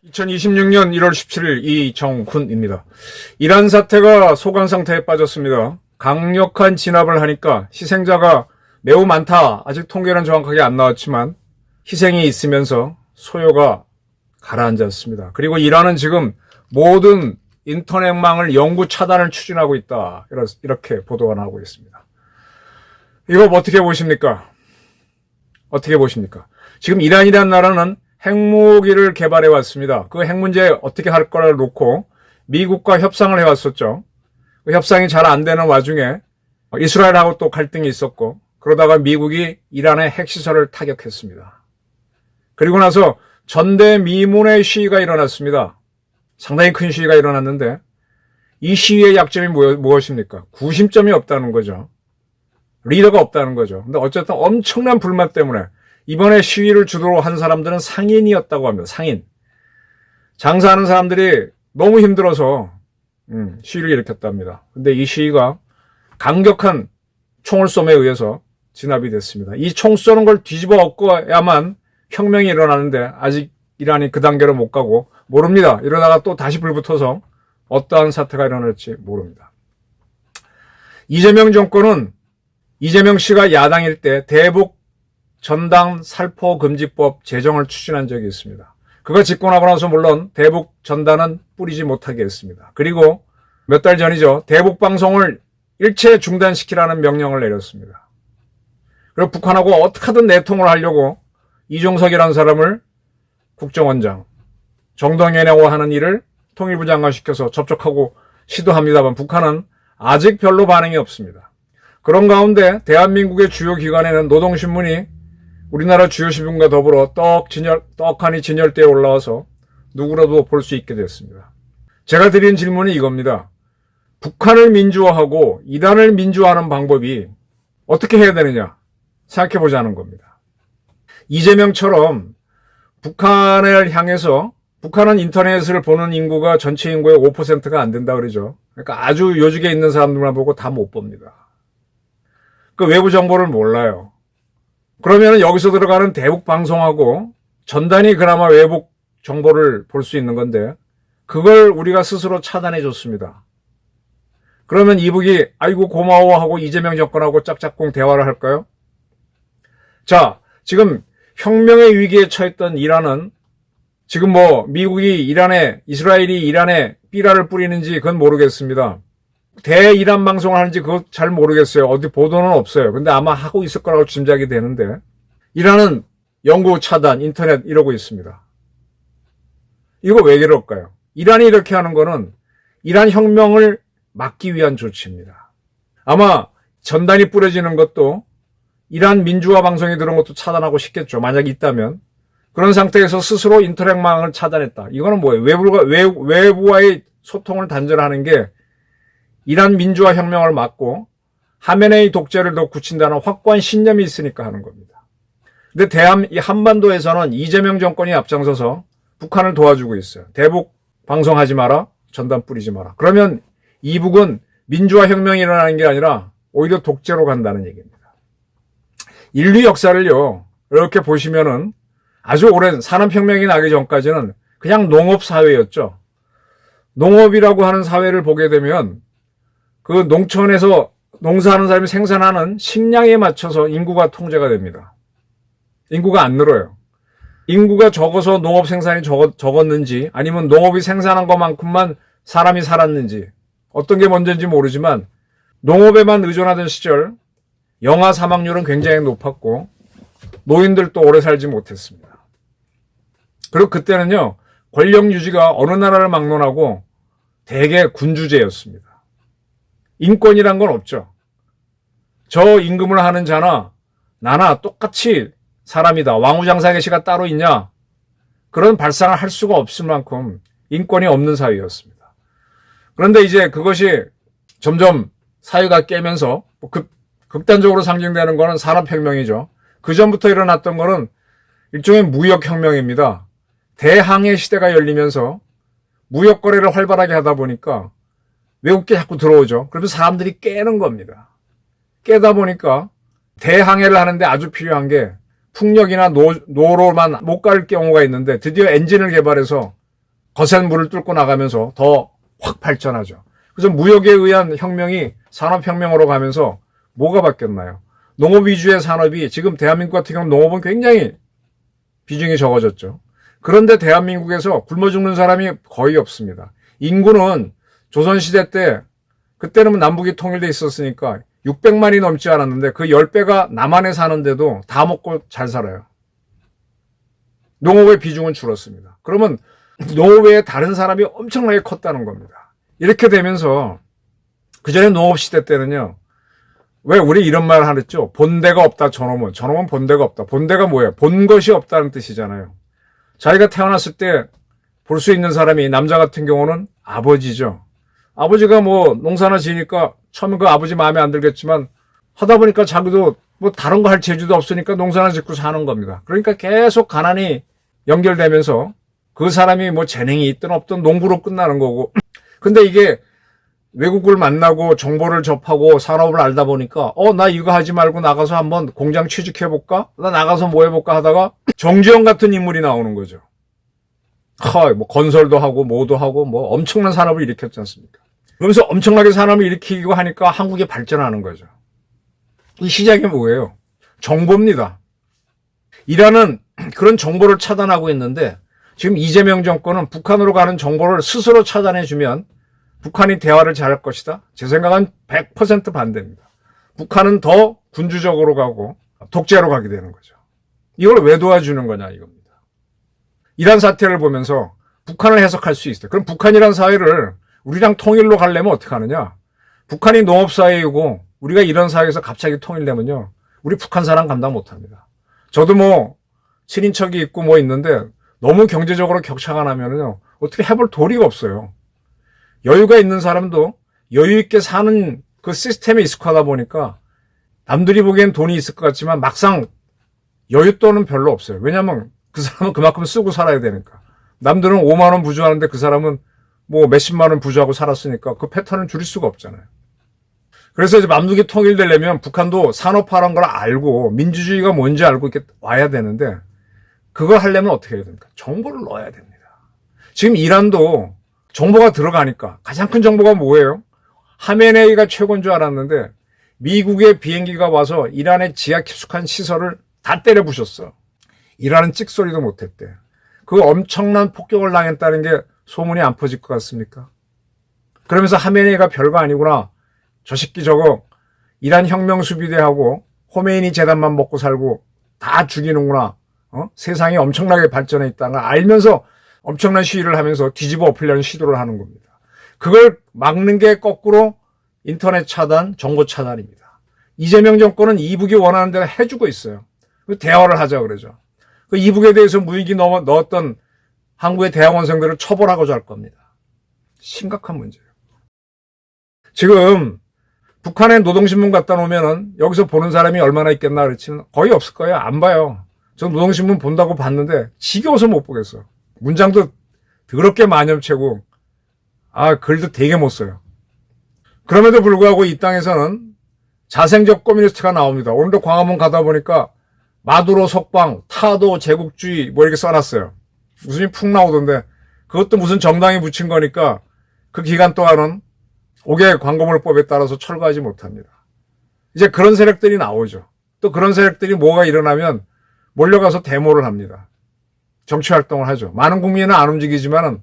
(2026년 1월 17일) 이정훈입니다. 이란 사태가 소강 상태에 빠졌습니다. 강력한 진압을 하니까 희생자가 매우 많다. 아직 통계는 정확하게 안 나왔지만 희생이 있으면서 소요가 가라앉았습니다. 그리고 이란은 지금 모든 인터넷망을 영구 차단을 추진하고 있다. 이렇게 보도가 나오고 있습니다. 이거 어떻게 보십니까? 어떻게 보십니까? 지금 이란이라는 나라는 핵무기를 개발해 왔습니다. 그 핵 문제 어떻게 할 거를 놓고 미국과 협상을 해왔었죠. 그 협상이 잘 안 되는 와중에 이스라엘하고 또 갈등이 있었고, 그러다가 미국이 이란의 핵시설을 타격했습니다. 그리고 나서 전대미문의 시위가 일어났습니다. 상당히 큰 시위가 일어났는데 이 시위의 약점이 무엇입니까? 구심점이 없다는 거죠. 리더가 없다는 거죠. 근데 어쨌든 엄청난 불만 때문에 이번에 시위를 주도로 한 사람들은 상인이었다고 합니다. 상인. 장사하는 사람들이 너무 힘들어서 시위를 일으켰답니다. 근데 이 시위가 강력한 총을 쏘음에 의해서 진압이 됐습니다. 이 총 쏘는 걸 뒤집어 엎어야만 혁명이 일어나는데 아직 이란이 그 단계로 못 가고 모릅니다. 이러다가 또 다시 불붙어서 어떠한 사태가 일어날지 모릅니다. 이재명 정권은 이재명 씨가 야당일 때 대북 전당 살포 금지법 제정을 추진한 적이 있습니다. 그가 집권하고 나서 물론 대북 전단은 뿌리지 못하게 했습니다. 그리고 몇 달 전이죠. 대북 방송을 일체 중단시키라는 명령을 내렸습니다. 그리고 북한하고 어떻게 하든 내통을 하려고 이종석이라는 사람을 국정원장, 정동영하고 하는 일을 통일부 장관 시켜서 접촉하고 시도합니다만 북한은 아직 별로 반응이 없습니다. 그런 가운데 대한민국의 주요 기관에는 노동신문이 우리나라 주요 신문과 더불어 떡하니 진열대에 올라와서 누구라도 볼 수 있게 됐습니다. 제가 드린 질문이 이겁니다. 북한을 민주화하고 이란을 민주화하는 방법이 어떻게 해야 되느냐 생각해보자는 겁니다. 이재명처럼 북한을 향해서, 북한은 인터넷을 보는 인구가 전체 인구의 5%가 안 된다 그러죠. 그러니까 아주 요직에 있는 사람들만 보고 다 못 봅니다. 그 외부 정보를 몰라요. 그러면 여기서 들어가는 대북 방송하고 전단이 그나마 외국 정보를 볼 수 있는 건데 그걸 우리가 스스로 차단해 줬습니다. 그러면 이북이 아이고 고마워하고 이재명 정권하고 짝짝꿍 대화를 할까요? 자, 지금 혁명의 위기에 처했던 이란은 지금 미국이 이스라엘이 이란에 삐라를 뿌리는지 그건 모르겠습니다. 대이란 방송을 하는지 그거 잘 모르겠어요. 어디 보도는 없어요. 근데 아마 하고 있을 거라고 짐작이 되는데 이란은 영구 차단, 인터넷 이러고 있습니다. 이거 왜 그럴까요? 이란이 이렇게 하는 거는 이란 혁명을 막기 위한 조치입니다. 아마 전단이 뿌려지는 것도 이란 민주화 방송에 들어온 것도 차단하고 싶겠죠. 만약 있다면. 그런 상태에서 스스로 인터넷망을 차단했다. 이거는 뭐예요? 외부와의 소통을 단절하는 게 이란 민주화 혁명을 막고 하메네이 독재를 더 굳힌다는 확고한 신념이 있으니까 하는 겁니다. 근데 한반도에서는 이재명 정권이 앞장서서 북한을 도와주고 있어요. 대북 방송하지 마라, 전단 뿌리지 마라. 그러면 이북은 민주화 혁명이 일어나는 게 아니라 오히려 독재로 간다는 얘기입니다. 인류 역사를요, 이렇게 보시면은 아주 오랜 산업혁명이 나기 전까지는 그냥 농업사회였죠. 농업이라고 하는 사회를 보게 되면 그 농촌에서 농사하는 사람이 생산하는 식량에 맞춰서 인구가 통제가 됩니다. 인구가 안 늘어요. 인구가 적어서 농업 생산이 적었는지 아니면 농업이 생산한 것만큼만 사람이 살았는지 어떤 게 먼저인지 모르지만 농업에만 의존하던 시절 영아 사망률은 굉장히 높았고 노인들도 오래 살지 못했습니다. 그리고 그때는요, 권력 유지가 어느 나라를 막론하고 대개 군주제였습니다. 인권이란 건 없죠. 저 임금을 하는 자나 나나 똑같이 사람이다. 왕후장사계시가 따로 있냐? 그런 발상을 할 수가 없을 만큼 인권이 없는 사회였습니다. 그런데 이제 그것이 점점 사회가 깨면서 극단적으로 상징되는 거는 산업혁명이죠. 그 전부터 일어났던 거는 일종의 무역혁명입니다. 대항해 시대가 열리면서 무역거래를 활발하게 하다 보니까 외국계 자꾸 들어오죠. 그러면 사람들이 깨는 겁니다. 깨다 보니까 대항해를 하는데 아주 필요한 게 풍력이나 노로만 못 갈 경우가 있는데 드디어 엔진을 개발해서 거센 물을 뚫고 나가면서 더 확 발전하죠. 그래서 무역에 의한 혁명이 산업혁명으로 가면서 뭐가 바뀌었나요? 농업 위주의 산업이 지금 대한민국 같은 경우는 농업은 굉장히 비중이 적어졌죠. 그런데 대한민국에서 굶어 죽는 사람이 거의 없습니다. 인구는 조선시대 때 그때는 남북이 통일돼 있었으니까 600만이 넘지 않았는데 그 10배가 남한에 사는데도 다 먹고 잘 살아요. 농업의 비중은 줄었습니다. 그러면 농업에 다른 사람이 엄청나게 컸다는 겁니다. 이렇게 되면서 그전에 농업시대 때는요. 왜 우리 이런 말 하랬죠? 본대가 없다 저놈은. 저놈은 본대가 없다. 본대가 뭐예요? 본 것이 없다는 뜻이잖아요. 자기가 태어났을 때 볼 수 있는 사람이 남자 같은 경우는 아버지죠. 아버지가 뭐 농사나 지니까 처음에 그 아버지 마음에 안 들겠지만 하다 보니까 자기도 뭐 다른 거 할 재주도 없으니까 농사나 짓고 사는 겁니다. 그러니까 계속 가난이 연결되면서 그 사람이 뭐 재능이 있든 없든 농부로 끝나는 거고. 근데 이게 외국을 만나고 정보를 접하고 산업을 알다 보니까 나 이거 하지 말고 나가서 한번 공장 취직해볼까? 나 나가서 뭐 해볼까 하다가 정주영 같은 인물이 나오는 거죠. 뭐 건설도 하고 뭐도 하고 뭐 엄청난 산업을 일으켰지 않습니까? 그러면서 엄청나게 산업을 일으키고 하니까 한국이 발전하는 거죠. 이 시작이 뭐예요? 정보입니다. 이라는 그런 정보를 차단하고 있는데 지금 이재명 정권은 북한으로 가는 정보를 스스로 차단해주면 북한이 대화를 잘할 것이다. 제 생각은 100% 반대입니다. 북한은 더 군주적으로 가고 독재로 가게 되는 거죠. 이걸 왜 도와주는 거냐 이겁니다. 이란 사태를 보면서 북한을 해석할 수 있어요. 그럼 북한이란 사회를 우리랑 통일로 가려면 어떻게 하느냐? 북한이 농업사회이고 우리가 이런 사회에서 갑자기 통일되면요. 우리 북한 사람 감당 못합니다. 저도 뭐 친인척이 있고 뭐 있는데 너무 경제적으로 격차가 나면은요. 어떻게 해볼 도리가 없어요. 여유가 있는 사람도 여유 있게 사는 그 시스템에 익숙하다 보니까 남들이 보기엔 돈이 있을 것 같지만 막상 여윳돈은 별로 없어요. 왜냐하면 그 사람은 그만큼 쓰고 살아야 되니까. 남들은 5만 원 부주하는데 그 사람은 뭐 몇십만 원 부주하고 살았으니까 그 패턴을 줄일 수가 없잖아요. 그래서 이제 남북이 통일되려면 북한도 산업화란 걸 알고 민주주의가 뭔지 알고 이렇게 와야 되는데 그걸 하려면 어떻게 해야 됩니까? 정보를 넣어야 됩니다. 지금 이란도 정보가 들어가니까 가장 큰 정보가 뭐예요? 하메네이가 최고인 줄 알았는데 미국의 비행기가 와서 이란의 지하 깊숙한 시설을 다 때려 부셨어. 이란은 찍소리도 못했대. 그 엄청난 폭격을 당했다는 게 소문이 안 퍼질 것 같습니까? 그러면서 하메네이가 별거 아니구나. 저 새끼 저거 이란 혁명 수비대하고 호메이니 재단만 먹고 살고 다 죽이는구나. 세상이 엄청나게 발전해 있다는 걸 알면서 엄청난 시위를 하면서 뒤집어 엎으려는 시도를 하는 겁니다. 그걸 막는 게 거꾸로 인터넷 차단, 정보 차단입니다. 이재명 정권은 이북이 원하는 대로 해주고 있어요. 대화를 하자 그러죠. 그 이북에 대해서 무익이 넣었던 한국의 대학원생들을 처벌하고자 할 겁니다. 심각한 문제예요. 지금 북한에 노동신문 갖다 놓으면은 여기서 보는 사람이 얼마나 있겠나 그렇지만 거의 없을 거예요. 안 봐요. 저 노동신문 본다고 봤는데 지겨워서 못 보겠어. 문장도 더럽게 만염체고 글도 되게 못 써요. 그럼에도 불구하고 이 땅에서는 자생적 커뮤니스트가 나옵니다. 오늘도 광화문 가다 보니까 마두로 석방, 타도 제국주의 뭐 이렇게 써놨어요. 웃음이 푹 나오던데 그것도 무슨 정당이 붙인 거니까 그 기간 동안은 5개 광고물법에 따라서 철거하지 못합니다. 이제 그런 세력들이 나오죠. 또 그런 세력들이 뭐가 일어나면 몰려가서 데모를 합니다. 정치활동을 하죠. 많은 국민은 안 움직이지만은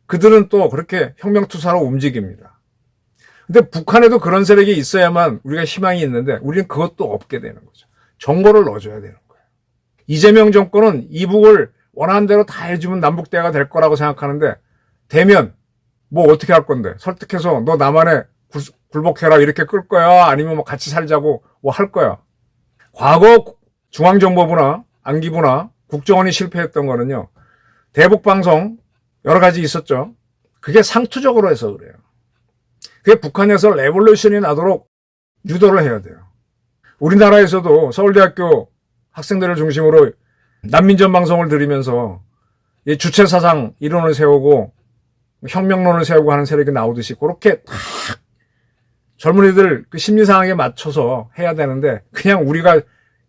그들은 또 그렇게 혁명투사로 움직입니다. 근데 북한에도 그런 세력이 있어야만 우리가 희망이 있는데 우리는 그것도 없게 되는 거죠. 정보를 넣어줘야 되는 거예요. 이재명 정권은 이북을 원하는 대로 다 해주면 남북대화가 될 거라고 생각하는데 되면 뭐 어떻게 할 건데 설득해서 너 나만의 굴복해라 이렇게 끌 거야 아니면 뭐 같이 살자고 뭐 할 거야. 과거 중앙정보부나 안기부나 국정원이 실패했던 거는요. 대북방송 여러 가지 있었죠. 그게 상투적으로 해서 그래요. 그게 북한에서 레볼루션이 나도록 유도를 해야 돼요. 우리나라에서도 서울대학교 학생들을 중심으로 난민전 방송을 들으면서 주체사상 이론을 세우고 혁명론을 세우고 하는 세력이 나오듯이 그렇게 딱 젊은이들 그 심리 상황에 맞춰서 해야 되는데 그냥 우리가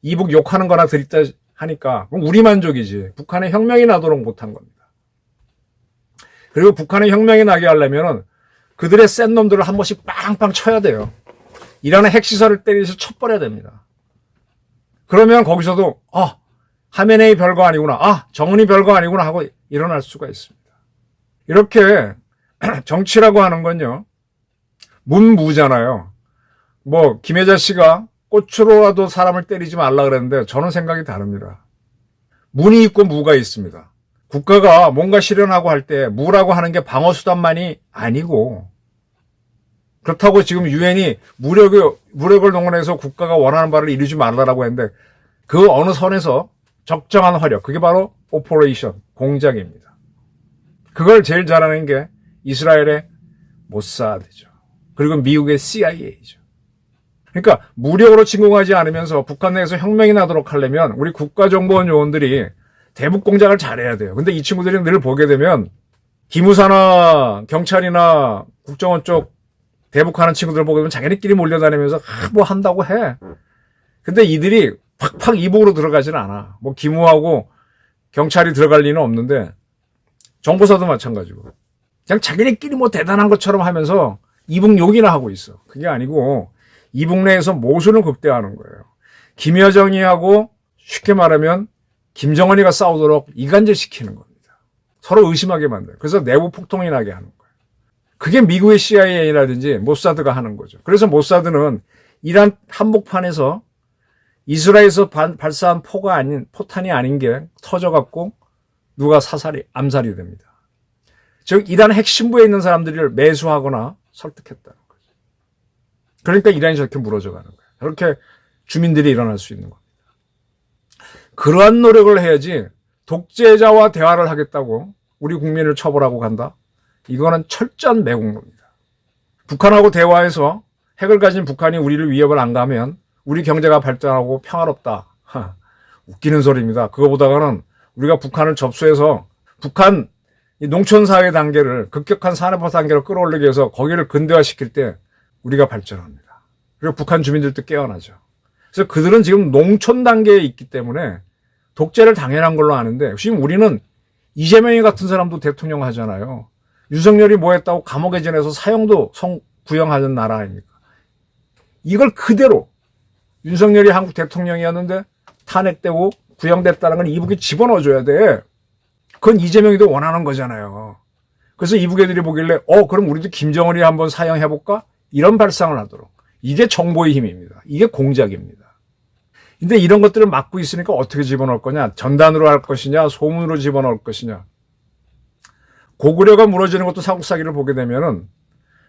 이북 욕하는 거나 들이다 하니까 그럼 우리 만족이지. 북한에 혁명이 나도록 못한 겁니다. 그리고 북한에 혁명이 나게 하려면은 그들의 센 놈들을 한 번씩 빵빵 쳐야 돼요. 이란의 핵시설을 때리면서 쳐버려야 됩니다. 그러면 거기서도 하메네이 별거 아니구나. 정은이 별거 아니구나 하고 일어날 수가 있습니다. 이렇게 정치라고 하는 건요. 문무잖아요. 김혜자 씨가 꽃으로라도 사람을 때리지 말라 그랬는데 저는 생각이 다릅니다. 문이 있고 무가 있습니다. 국가가 뭔가 실현하고 할 때 무라고 하는 게 방어수단만이 아니고 그렇다고 지금 유엔이 무력을 동원해서 국가가 원하는 바를 이루지 말라라고 했는데 그 어느 선에서 적정한 화력, 그게 바로 오퍼레이션, 공작입니다. 그걸 제일 잘하는 게 이스라엘의 모사드죠. 그리고 미국의 CIA죠. 그러니까 무력으로 침공하지 않으면서 북한 내에서 혁명이 나도록 하려면 우리 국가정보원 요원들이 대북 공작을 잘해야 돼요. 근데 이 친구들이 늘 보게 되면 기무사나 경찰이나 국정원 쪽 대북하는 친구들 보게 되면 자기네끼리 몰려다니면서 뭐 한다고 해. 근데 이들이 팍팍 이북으로 들어가지는 않아. 기무하고 경찰이 들어갈 리는 없는데 정보사도 마찬가지고 그냥 자기네끼리 대단한 것처럼 하면서 이북 욕이나 하고 있어. 그게 아니고 이북 내에서 모순을 극대화하는 거예요. 김여정이하고 쉽게 말하면 김정은이가 싸우도록 이간질시키는 겁니다. 서로 의심하게 만들어요. 그래서 내부 폭동이 나게 하는 거예요. 그게 미국의 CIA라든지 모사드가 하는 거죠. 그래서 모사드는 이란 한복판에서 이스라엘에서 발사한 포탄이 아닌 게 터져갖고 누가 암살이 됩니다. 즉 이란 핵심부에 있는 사람들을 매수하거나 설득했다는 거죠. 그러니까 이란이 저렇게 무너져 가는 거예요. 그렇게 주민들이 일어날 수 있는 겁니다. 그러한 노력을 해야지 독재자와 대화를 하겠다고 우리 국민을 처벌하고 간다? 이거는 철저한 매국노입니다. 북한하고 대화해서 핵을 가진 북한이 우리를 위협을 안 가면 우리 경제가 발전하고 평화롭다. 웃기는 소리입니다. 그거보다는 우리가 북한을 접수해서 북한 농촌사회 단계를 급격한 산업화 단계로 끌어올리기 위해서 거기를 근대화시킬 때 우리가 발전합니다. 그리고 북한 주민들도 깨어나죠. 그래서 그들은 지금 농촌 단계에 있기 때문에 독재를 당연한 걸로 아는데 지금 우리는 이재명이 같은 사람도 대통령 하잖아요. 윤석열이 뭐 했다고 감옥에 지내서 사형도 구형하는 나라 아닙니까? 이걸 그대로 윤석열이 한국 대통령이었는데 탄핵되고 구형됐다는 건 이북에 집어넣어줘야 돼. 그건 이재명이도 원하는 거잖아요. 그래서 이북 애들이 보길래 그럼 우리도 김정은이 한번 사형해볼까? 이런 발상을 하도록. 이게 정보의 힘입니다. 이게 공작입니다. 근데 이런 것들을 막고 있으니까 어떻게 집어넣을 거냐? 전단으로 할 것이냐? 소문으로 집어넣을 것이냐? 고구려가 무너지는 것도 사국사기를 보게 되면은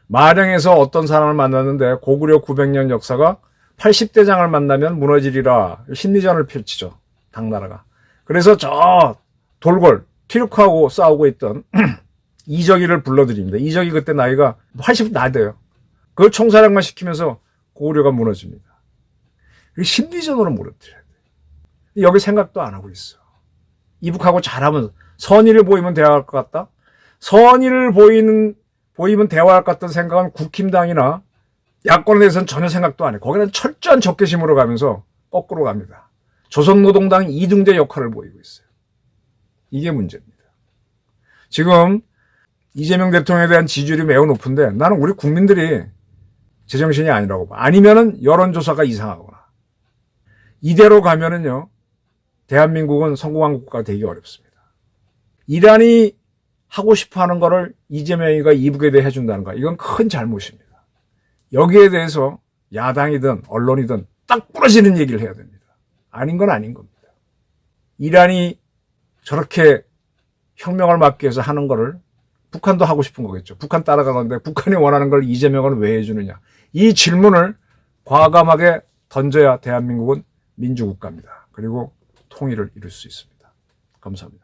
마량에서 어떤 사람을 만났는데 고구려 900년 역사가 80대장을 만나면 무너지리라 심리전을 펼치죠. 당나라가. 그래서 저 돌궐 튀르크하고 싸우고 있던 이적이를 불러들입니다. 이적이 그때 나이가 80 나대요. 그걸 총사령관 시키면서 고구려가 무너집니다. 심리전으로 무너뜨려야 돼. 여기 생각도 안 하고 있어. 이북하고 잘하면 선의를 보이면 대화할 것 같다. 선의를 보이면 대화할 것 같다는 생각은 국힘당이나 야권에 대해서는 전혀 생각도 안 해. 거기는 철저한 적개심으로 가면서 거꾸로 갑니다. 조선노동당 이등대 역할을 보이고 있어요. 이게 문제입니다. 지금 이재명 대통령에 대한 지지율이 매우 높은데 나는 우리 국민들이 제정신이 아니라고 봐. 아니면은 여론조사가 이상하거나. 이대로 가면은요, 대한민국은 성공한 국가가 되기 어렵습니다. 이란이 하고 싶어 하는 거를 이재명이가 이북에 대해 해준다는 거, 이건 큰 잘못입니다. 여기에 대해서 야당이든 언론이든 딱 부러지는 얘기를 해야 됩니다. 아닌 건 아닌 겁니다. 이란이 저렇게 혁명을 막기 위해서 하는 거를 북한도 하고 싶은 거겠죠. 북한 따라가는데 북한이 원하는 걸 이재명은 왜 해주느냐. 이 질문을 과감하게 던져야 대한민국은 민주국가입니다. 그리고 통일을 이룰 수 있습니다. 감사합니다.